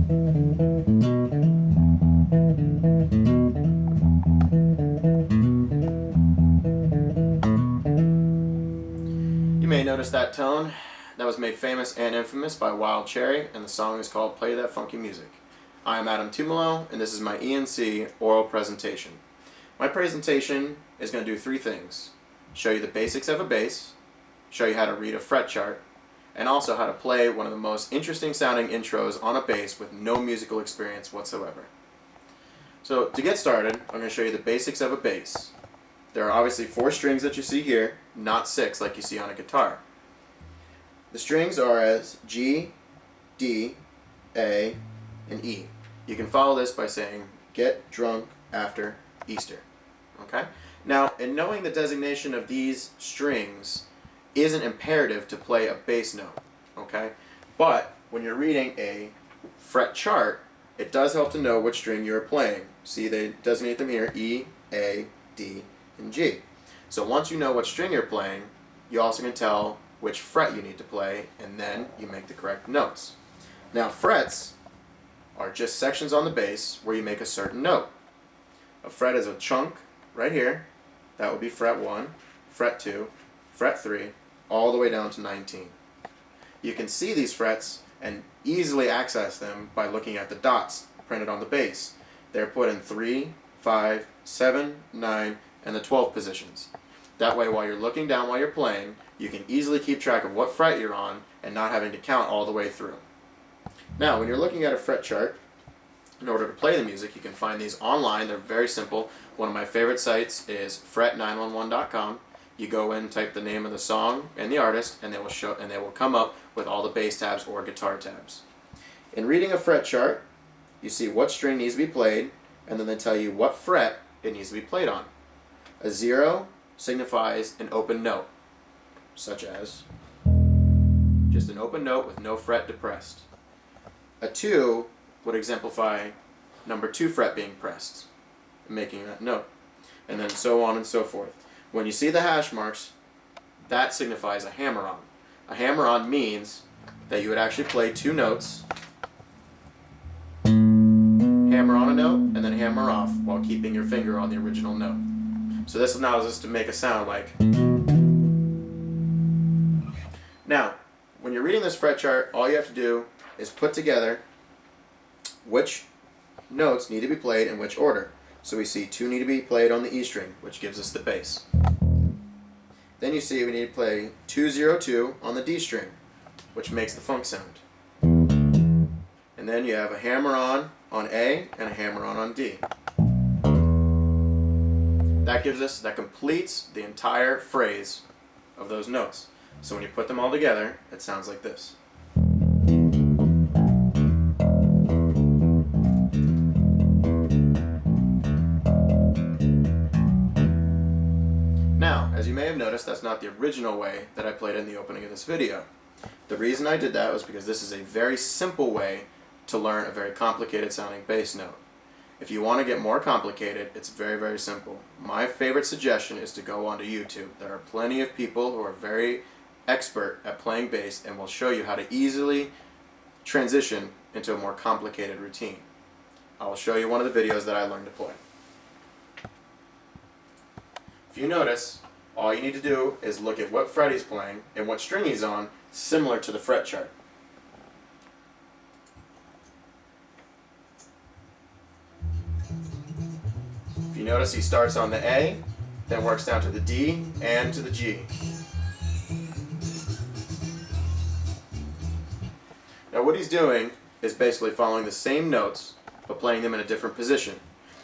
You may notice that tone. That was made famous and infamous by Wild Cherry, and the song is called Play That Funky Music. I am Adam Tumolo, and this is my ENC oral presentation. My presentation is going to do three things: show you the basics of a bass, show you how to read a fret chart, and also how to play one of the most interesting sounding intros on a bass with no musical experience whatsoever. So to get started, I'm going to show you the basics of a bass. There are obviously 4 strings that you see here, not 6 like you see on a guitar. The strings are as G, D, A, and E. You can follow this by saying, "Get drunk after Easter." Okay? Now, in knowing the designation of these strings isn't imperative to play a bass note. Okay? But when you're reading a fret chart, it does help to know which string you're playing. See, they designate them here: E, A, D, and G. So once you know what string you're playing, you also can tell which fret you need to play, and then you make the correct notes. Now, frets are just sections on the bass where you make a certain note. A fret is a chunk right here. That would be fret 1, fret 2, fret 3, all the way down to 19. You can see these frets and easily access them by looking at the dots printed on the bass. They're put in 3, 5, 7, 9, and the 12 positions. That way, while you're looking down while you're playing, you can easily keep track of what fret you're on and not having to count all the way through. Now, when you're looking at a fret chart, in order to play the music, you can find these online. They're very simple. One of my favorite sites is fret911.com. You go in, type the name of the song and the artist, and they will come up with all the bass tabs or guitar tabs. In reading a fret chart, you see what string needs to be played, and then they tell you what fret it needs to be played on. A 0 signifies an open note, such as just an open note with no fret depressed. A 2 would exemplify number 2 fret being pressed, making that note, and then so on and so forth. When you see the hash marks, that signifies a hammer-on. A hammer-on means that you would actually play 2 notes, hammer on a note, and then hammer off while keeping your finger on the original note. So this allows us to make a sound like. Now, when you're reading this fret chart, all you have to do is put together which notes need to be played in which order. So we see 2 need to be played on the E string, which gives us the bass. Then you see we need to play 2-0-2 on the D string, which makes the funk sound. And then you have a hammer-on A and a hammer-on D. That completes the entire phrase of those notes. So when you put them all together, it sounds like this. Now, as you may have noticed, that's not the original way that I played in the opening of this video. The reason I did that was because this is a very simple way to learn a very complicated sounding bass note. If you want to get more complicated, it's very, very simple. My favorite suggestion is to go onto YouTube. There are plenty of people who are very expert at playing bass and will show you how to easily transition into a more complicated routine. I will show you one of the videos that I learned to play. If you notice, all you need to do is look at what fret he's playing and what string he's on, similar to the fret chart. If you notice, he starts on the A, then works down to the D and to the G. Now what he's doing is basically following the same notes, but playing them in a different position.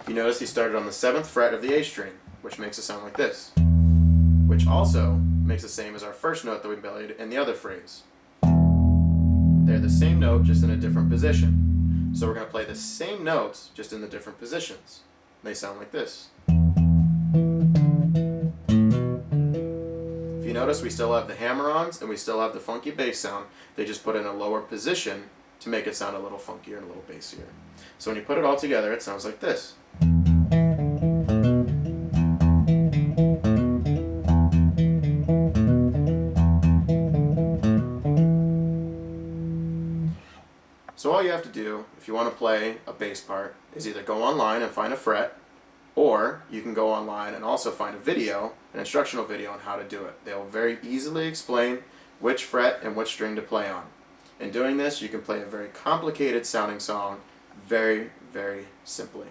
You notice he started on the 7th fret of the A string, which makes it sound like this, which also makes the same as our first note that we played in the other phrase. They're the same note, just in a different position. So we're going to play the same notes, just in the different positions. They sound like this. If you notice, we still have the hammer-ons and we still have the funky bass sound. They just put in a lower position to make it sound a little funkier and a little bassier. So when you put it all together, it sounds like this. So all you have to do, if you want to play a bass part, is either go online and find a fret, or you can go online and also find a video, an instructional video on how to do it. They will very easily explain which fret and which string to play on. In doing this, you can play a very complicated sounding song very, very simply.